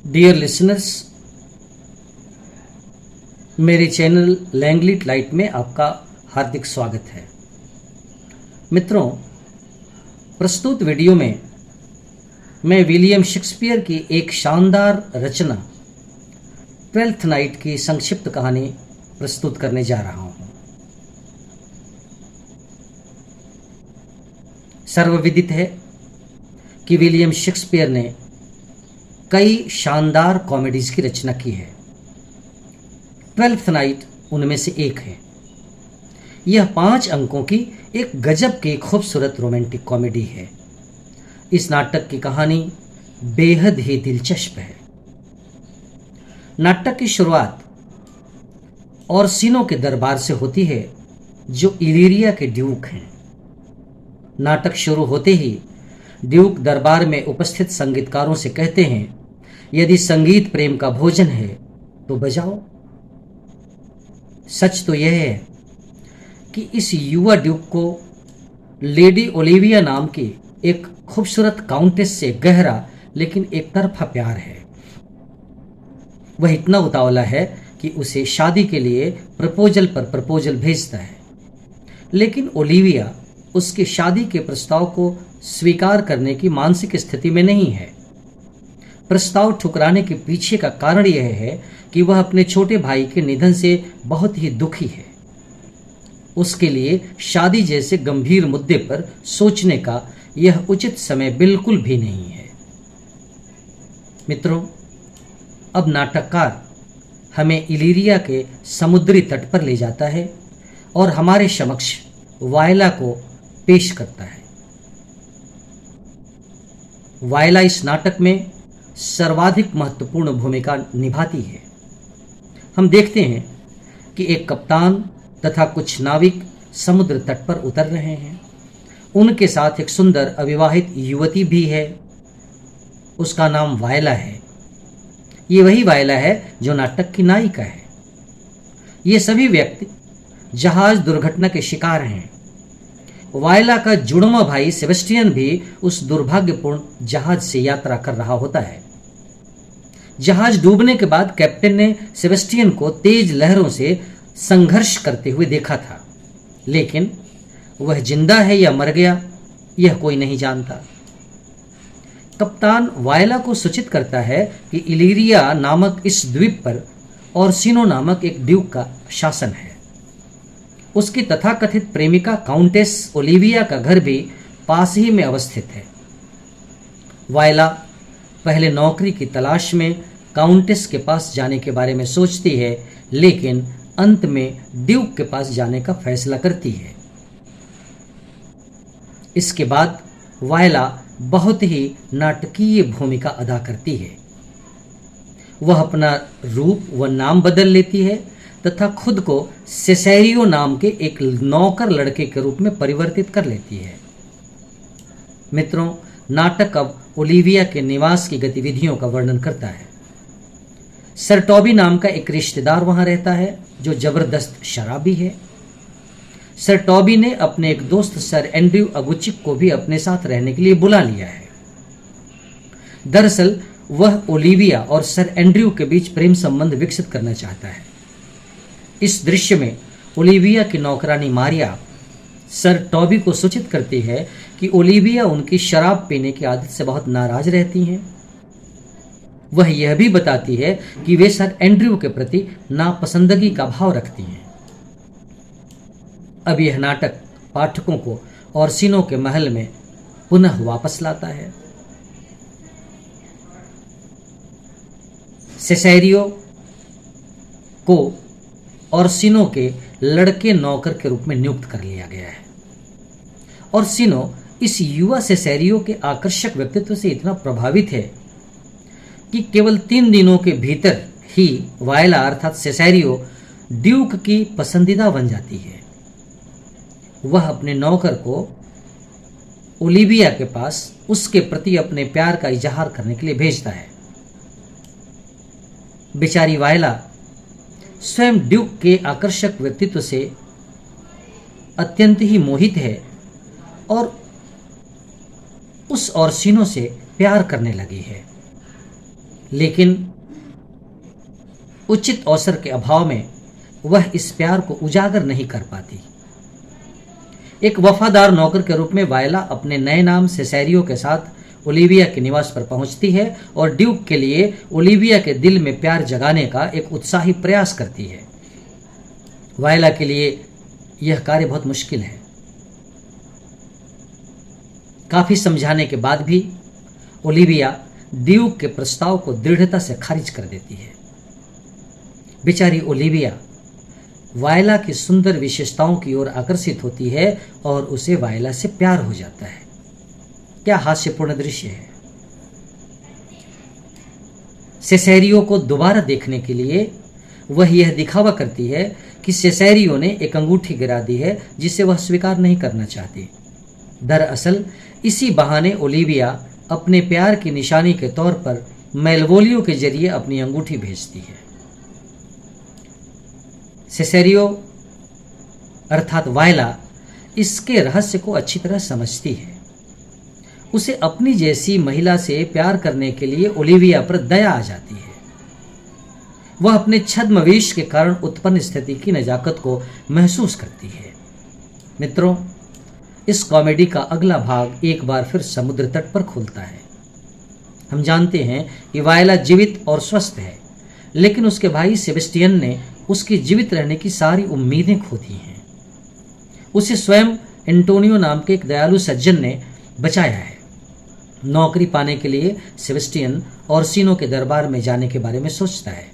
Dear listeners, मेरे channel लैंगलिट light में आपका हार्दिक स्वागत है। मित्रों, प्रस्तुत वीडियो में मैं विलियम शेक्सपियर की एक शानदार रचना ट्वेल्थ नाइट की संक्षिप्त कहानी प्रस्तुत करने जा रहा हूं। सर्वविदित है कि विलियम शेक्सपियर ने कई शानदार कॉमेडीज की रचना की है। ट्वेल्थ नाइट उनमें से एक है। यह 5 अंकों की एक गजब की खूबसूरत रोमांटिक कॉमेडी है। इस नाटक की कहानी बेहद ही दिलचस्प है। नाटक की शुरुआत ओर्सिनो के दरबार से होती है, जो इलीरिया के ड्यूक हैं। नाटक शुरू होते ही ड्यूक दरबार में उपस्थित संगीतकारों से कहते हैं, यदि संगीत प्रेम का भोजन है तो बजाओ। सच तो यह है कि इस युवा ड्यूक को लेडी ओलिविया नाम की एक खूबसूरत काउंटेस से गहरा लेकिन एक तरफा प्यार है। वह इतना उतावला है कि उसे शादी के लिए प्रपोजल पर प्रपोजल भेजता है, लेकिन ओलिविया उसकी शादी के प्रस्ताव को स्वीकार करने की मानसिक स्थिति में नहीं है। प्रस्ताव ठुकराने के पीछे का कारण यह है कि वह अपने छोटे भाई के निधन से बहुत ही दुखी है। उसके लिए शादी जैसे गंभीर मुद्दे पर सोचने का यह उचित समय बिल्कुल भी नहीं है। मित्रों, अब नाटककार हमें इलीरिया के समुद्री तट पर ले जाता है और हमारे समक्ष वायला को पेश करता है। वायला इस नाटक में सर्वाधिक महत्वपूर्ण भूमिका निभाती है। हम देखते हैं कि एक कप्तान तथा कुछ नाविक समुद्र तट पर उतर रहे हैं। उनके साथ एक सुंदर अविवाहित युवती भी है। उसका नाम वायला है। ये वही वायला है जो नाटक की नायिका है। ये सभी व्यक्ति जहाज दुर्घटना के शिकार हैं। वायला का जुड़वा भाई सेबेस्टियन भी उस दुर्भाग्यपूर्ण जहाज से यात्रा कर रहा होता है। जहाज डूबने के बाद कैप्टन ने सेबेस्टियन को तेज लहरों से संघर्ष करते हुए देखा था, लेकिन वह जिंदा है या मर गया यह कोई नहीं जानता। कप्तान वायला को सूचित करता है कि इलीरिया नामक इस द्वीप पर ओर्सिनो नामक एक ड्यूक का शासन है। उसकी तथाकथित प्रेमिका काउंटेस ओलिविया का घर भी पास ही में अवस्थित है। वायला पहले नौकरी की तलाश में काउंटेस के पास जाने के बारे में सोचती है, लेकिन अंत में ड्यूक के पास जाने का फैसला करती है। इसके बाद वायला बहुत ही नाटकीय भूमिका अदा करती है। वह अपना रूप व नाम बदल लेती है तथा खुद को सेसेरियो नाम के एक नौकर लड़के के रूप में परिवर्तित कर लेती है। मित्रों, नाटक अब ओलिविया के निवास की गतिविधियों का वर्णन करता है। सर टॉबी नाम का एक रिश्तेदार वहां रहता है, जो जबरदस्त शराबी है। सर टॉबी ने अपने एक दोस्त सर एंड्रयू अगुचिक को भी अपने साथ रहने के लिए बुला लिया है। दरअसल वह ओलिविया और सर एंड्रयू के बीच प्रेम संबंध विकसित करना चाहता है। इस दृश्य में ओलिविया की नौकरानी मारिया सर टॉबी को सूचित करती है कि ओलिविया उनकी शराब पीने की आदत से बहुत नाराज रहती हैं। वह यह भी बताती है कि वे सर एंड्रयू के प्रति नापसंदगी का भाव रखती हैं। अब यह नाटक पाठकों को ओर्सिनो के महल में पुनः वापस लाता है। सेसेरियो को ओर्सिनो के लड़के नौकर के रूप में नियुक्त कर लिया गया है। ओर्सिनो इस युवा सेसेरियो के आकर्षक व्यक्तित्व से इतना प्रभावित है कि केवल 3 दिनों के भीतर ही वायला अर्थात सेसेरियो ड्यूक की पसंदीदा बन जाती है। वह अपने नौकर को ओलिविया के पास उसके प्रति अपने प्यार का इजहार करने के लिए भेजता है। बेचारी वायला स्वयं ड्यूक के आकर्षक व्यक्तित्व से अत्यंत ही मोहित है और उस ओर्सिनो से प्यार करने लगी है। लेकिन उचित अवसर के अभाव में वह इस प्यार को उजागर नहीं कर पाती। एक वफादार नौकर के रूप में वायला अपने नए नाम सेसेरियो के साथ ओलिविया के निवास पर पहुंचती है और ड्यूक के लिए ओलिविया के दिल में प्यार जगाने का एक उत्साही प्रयास करती है। वायला के लिए यह कार्य बहुत मुश्किल है। काफी समझाने के बाद भी ओलिविया ड्यूक के प्रस्ताव को दृढ़ता से खारिज कर देती है। बेचारी ओलिविया वायला की सुंदर विशेषताओं की ओर आकर्षित होती है और उसे वायला से प्यार हो जाता है। क्या हास्यपूर्ण दृश्य है। सेसेरियो को दोबारा देखने के लिए वह यह दिखावा करती है कि सेसेरियो ने एक अंगूठी गिरा दी है जिसे वह स्वीकार नहीं करना चाहती। दरअसल इसी बहाने ओलिविया अपने प्यार की निशानी के तौर पर मेलवोलियो के जरिए अपनी अंगूठी भेजती है। सेसेरियो अर्थात वायला इसके रहस्य को अच्छी तरह समझती है। उसे अपनी जैसी महिला से प्यार करने के लिए ओलिविया पर दया आ जाती है। वह अपने छद्मवेश के कारण उत्पन्न स्थिति की नजाकत को महसूस करती है। मित्रों, इस कॉमेडी का अगला भाग एक बार फिर समुद्र तट पर खुलता है। हम जानते हैं कि वायला जीवित और स्वस्थ है, लेकिन उसके भाई सेबेस्टियन ने उसकी जीवित रहने की सारी उम्मीदें खो दी हैं। उसे स्वयं एंटोनियो नाम के एक दयालु सज्जन ने बचाया है। नौकरी पाने के लिए सेबेस्टियन ओर्सिनो के दरबार में जाने के बारे में सोचता है।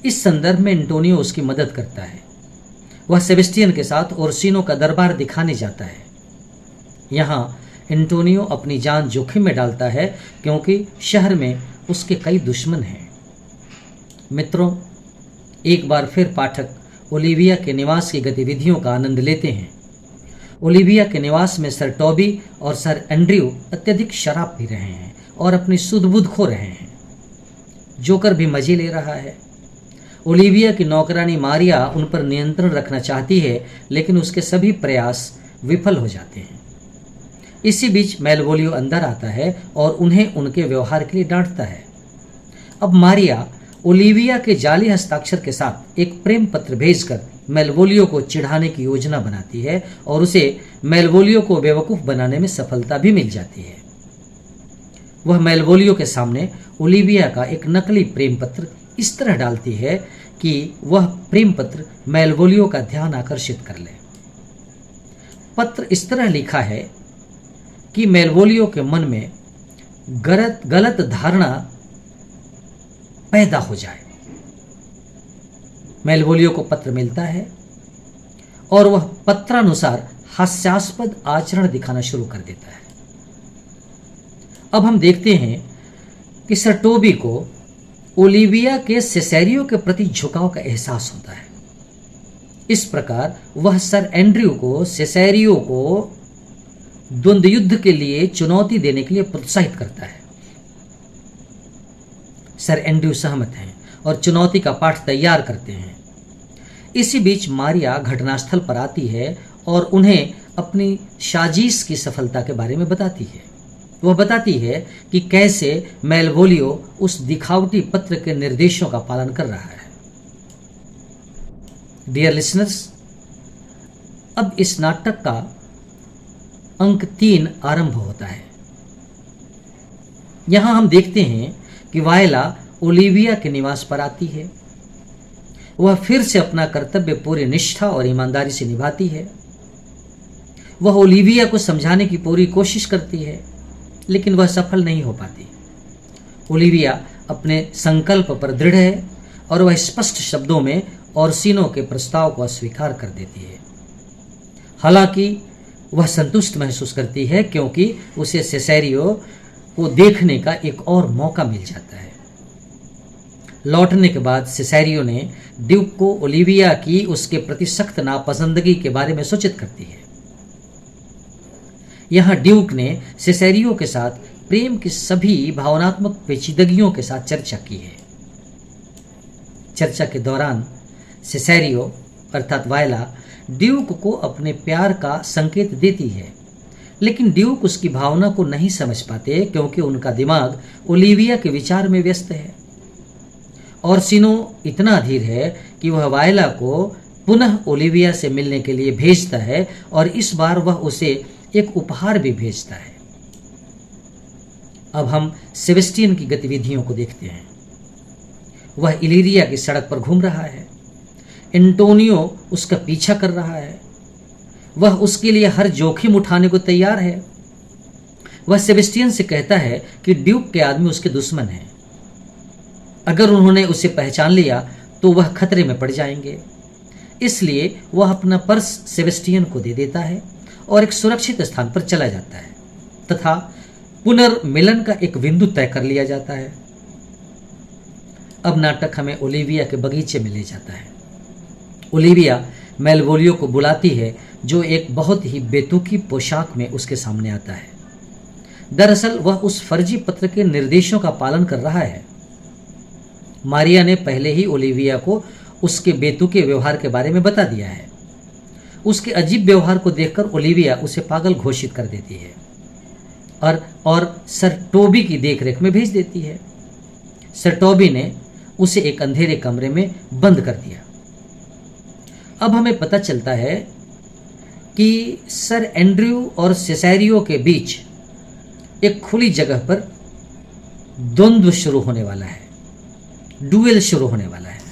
इस संदर्भ में एंटोनियो उसकी मदद करता है। वह सेबेस्टियन के साथ ओर्सिनो का दरबार दिखाने जाता है। यहाँ एंटोनियो अपनी जान जोखिम में डालता है क्योंकि शहर में उसके कई दुश्मन हैं। मित्रों, एक बार फिर पाठक ओलिविया के निवास की गतिविधियों का आनंद लेते हैं। ओलिविया के निवास में सर टॉबी और सर एंड्रयू अत्यधिक शराब पी रहे हैं और अपनी सुध-बुध खो रहे हैं। जोकर भी मजे ले रहा है। ओलिविया की नौकरानी मारिया उन पर नियंत्रण रखना चाहती है, लेकिन उसके सभी प्रयास विफल हो जाते हैं। इसी बीच मेलवोलियो अंदर आता है और उन्हें उनके व्यवहार के लिए डांटता है। अब मारिया ओलिविया के जाली हस्ताक्षर के साथ एक प्रेम पत्र भेजकर मेलवोलियो को चिढ़ाने की योजना बनाती है और उसे मेलवोलियो को बेवकूफ बनाने में सफलता भी मिल जाती है। वह मेलवोलियो के सामने ओलिविया का एक नकली प्रेम पत्र इस तरह डालती है कि वह प्रेम पत्र मेलवोलियो का ध्यान आकर्षित कर ले। पत्र इस तरह लिखा है कि मेलवोलियो के मन में गलत धारणा पैदा हो जाए। मेलवोलियो को पत्र मिलता है और वह पत्रानुसार हास्यास्पद आचरण दिखाना शुरू कर देता है। अब हम देखते हैं कि सर टोबी को ओलिविया के सेसेरियो के प्रति झुकाव का एहसास होता है। इस प्रकार वह सर एंड्रयू को सेसेरियो को द्वंद्व युद्ध के लिए चुनौती देने के लिए प्रोत्साहित करता है। सर एंड्रयू सहमत हैं और चुनौती का पाठ तैयार करते हैं। इसी बीच मारिया घटनास्थल पर आती है और उन्हें अपनी साजिश की सफलता के बारे में बताती है। वह बताती है कि कैसे मेलवोलियो उस दिखावटी पत्र के निर्देशों का पालन कर रहा है। डियर लिसनर्स, अब इस नाटक का अंक 3 आरंभ होता है। यहां हम देखते हैं कि वायला ओलिविया के निवास पर आती है। वह फिर से अपना कर्तव्य पूरी निष्ठा और ईमानदारी से निभाती है। वह ओलिविया को समझाने की पूरी कोशिश करती है, लेकिन वह सफल नहीं हो पाती। ओलिविया अपने संकल्प पर दृढ़ है और वह स्पष्ट शब्दों में ओर्सिनो के प्रस्ताव को अस्वीकार कर देती है। हालांकि वह संतुष्ट महसूस करती है क्योंकि उसे सेसेरियो को देखने का एक और मौका मिल जाता है। लौटने के बाद सेसेरियो ने ड्यूक को ओलिविया की उसके प्रति सख्त नापसंदगी के बारे में सूचित करती है। यहां ड्यूक ने सेसेरियो के साथ प्रेम की सभी भावनात्मक पेचीदगियों के साथ चर्चा की है। चर्चा के दौरान सेसेरियो अर्थात वायला ड्यूक को अपने प्यार का संकेत देती है, लेकिन ड्यूक उसकी भावना को नहीं समझ पाते क्योंकि उनका दिमाग ओलिविया के विचार में व्यस्त है। ओर्सिनो इतना अधीर है कि वह वायला को पुनः ओलिविया से मिलने के लिए भेजता है और इस बार वह उसे एक उपहार भी भेजता है। अब हम सेबेस्टियन की गतिविधियों को देखते हैं। वह इलीरिया की सड़क पर घूम रहा है। एंटोनियो उसका पीछा कर रहा है। वह उसके लिए हर जोखिम उठाने को तैयार है। वह सेबेस्टियन से कहता है कि ड्यूक के आदमी उसके दुश्मन हैं। अगर उन्होंने उसे पहचान लिया तो वह खतरे में पड़ जाएंगे। इसलिए वह अपना पर्स सेबेस्टियन को दे देता है और एक सुरक्षित स्थान पर चला जाता है तथा पुनर्मिलन का एक बिंदु तय कर लिया जाता है। अब नाटक हमें ओलिविया के बगीचे में ले जाता है। ओलिविया मेलवोलियो को बुलाती है जो एक बहुत ही बेतुकी पोशाक में उसके सामने आता है। दरअसल वह उस फर्जी पत्र के निर्देशों का पालन कर रहा है। मारिया ने पहले ही ओलिविया को उसके बेतुके व्यवहार के बारे में बता दिया है। उसके अजीब व्यवहार को देखकर ओलिविया उसे पागल घोषित कर देती है और सर टोबी की देखरेख में भेज देती है। सर टोबी ने उसे एक अंधेरे कमरे में बंद कर दिया। अब हमें पता चलता है कि सर एंड्रयू और सेसेरियो के बीच एक खुली जगह पर द्वंद्व शुरू होने वाला है, डुएल शुरू होने वाला है।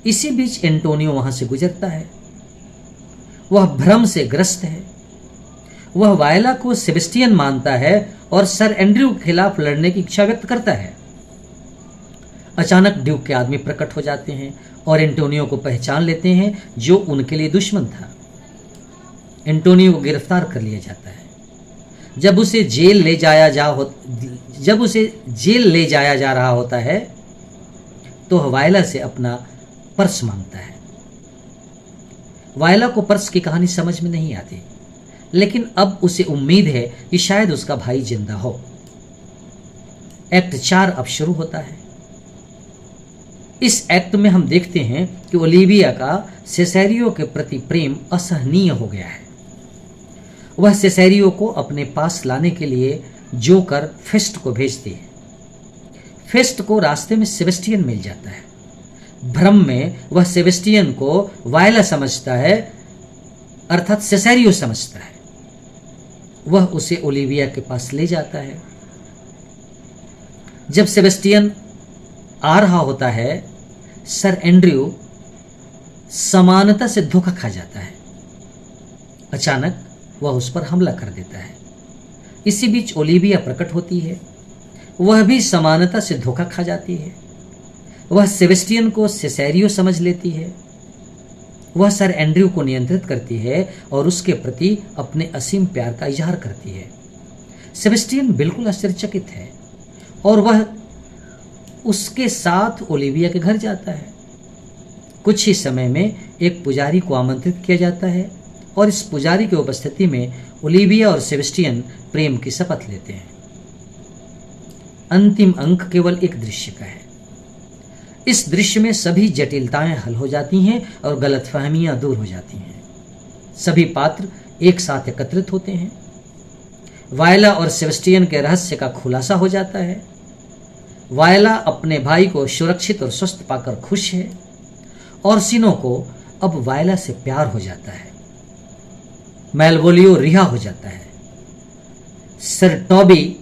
इसी बीच एंटोनियो वहां से गुजरता है। वह भ्रम से ग्रस्त है। वह वायला को सेबेस्टियन मानता है और सर एंड्रयू के खिलाफ लड़ने की इच्छा व्यक्त करता है। अचानक ड्यूक के आदमी प्रकट हो जाते हैं और एंटोनियो को पहचान लेते हैं जो उनके लिए दुश्मन था। एंटोनियो को गिरफ्तार कर लिया जाता है। जब उसे जेल ले जाया जा रहा होता है तो वह वायला से अपना पर्स मांगता है। वायला को पर्स की कहानी समझ में नहीं आती, लेकिन अब उसे उम्मीद है कि शायद उसका भाई जिंदा हो। एक्ट 4 अब शुरू होता है। इस एक्ट में हम देखते हैं कि ओलिविया का सेसेरियो के प्रति प्रेम असहनीय हो गया है। वह सेसेरियो को अपने पास लाने के लिए जोकर फेस्ट को भेजती है। फेस्ट को रास्ते में सेबेस्टियन मिल जाता है। भ्रम में वह सेबेस्टियन को वायला समझता है, अर्थात सेसेरियो समझता है। वह उसे ओलिविया के पास ले जाता है। जब सेबेस्टियन आ रहा होता है, सर एंड्रयू समानता से धोखा खा जाता है। अचानक वह उस पर हमला कर देता है। इसी बीच ओलिविया प्रकट होती है। वह भी समानता से धोखा खा जाती है। वह सेबेस्टियन को सेसेरियो समझ लेती है। वह सर एंड्रयू को नियंत्रित करती है और उसके प्रति अपने असीम प्यार का इजहार करती है। सेबेस्टियन बिल्कुल आश्चर्यचकित है और वह उसके साथ ओलिविया के घर जाता है। कुछ ही समय में एक पुजारी को आमंत्रित किया जाता है और इस पुजारी की उपस्थिति में ओलिविया और सेबेस्टियन प्रेम की शपथ लेते हैं। अंतिम अंक केवल एक दृश्य का है। इस दृश्य में सभी जटिलताएं हल हो जाती हैं और गलतफहमियां दूर हो जाती हैं। सभी पात्र एक साथ एकत्रित होते हैं। वायला और सेबेस्टियन के रहस्य का खुलासा हो जाता है। वायला अपने भाई को सुरक्षित और स्वस्थ पाकर खुश है। ओर्सिनो को अब वायला से प्यार हो जाता है। मेलवोलियो रिहा हो जाता है। सर टोबी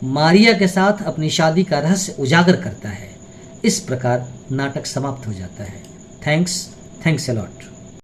मारिया के साथ अपनी शादी का रहस्य उजागर करता है। इस प्रकार नाटक समाप्त हो जाता है। Thanks a lot.